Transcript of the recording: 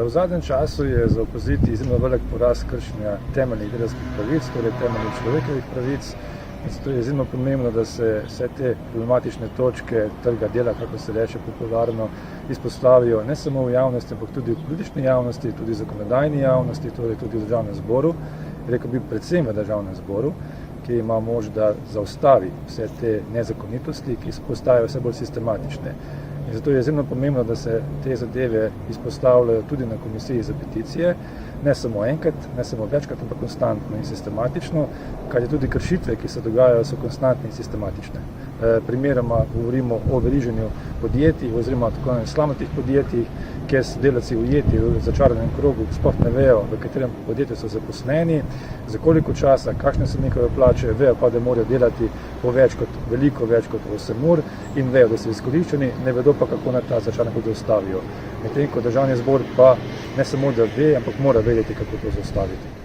V zadnjem času je za opoziciji izjemno velik porast kršenja temeljnih delavskih pravic, torej temeljnih človekovih pravic. Zato je izjemno pomembno, da se vse te problematične točke trga dela, kako se reče popularno, izpostavijo ne samo v javnosti, ampak tudi v politični javnosti, tudi v zakonodajni javnosti, torej tudi v državnem zboru, rekel bi predvsem v državnem zboru, ki ima moč, da zaustavi vse te nezakonitosti, ki postajajo vse bolj sistematične. In zato je izjemno pomembno, da se te zadeve izpostavljajo tudi na komisiji za peticije, ne samo enkrat, ne samo večkrat, ampak konstantno in sistematično, kajti tudi kršitve, ki se dogajajo, so konstantne in sistematične. Primeroma govorimo o veriženju podjetij oziroma tako slamnatih podjetjih, kjer so delavci ujeti v začaranem krogu, sploh ne vejo, v katerem podjetju so zaposleni, za koliko časa, kakšne so njihove plače, vejo pa, da morajo delati veliko več kot 8 ur in vejo, da so izkoriščeni, ne vedo pa, kako naj ta začaranek krog ustavijo. Medtem ko državni zbor pa ne samo, da ve, ampak mora vedeti, kako to zaustaviti.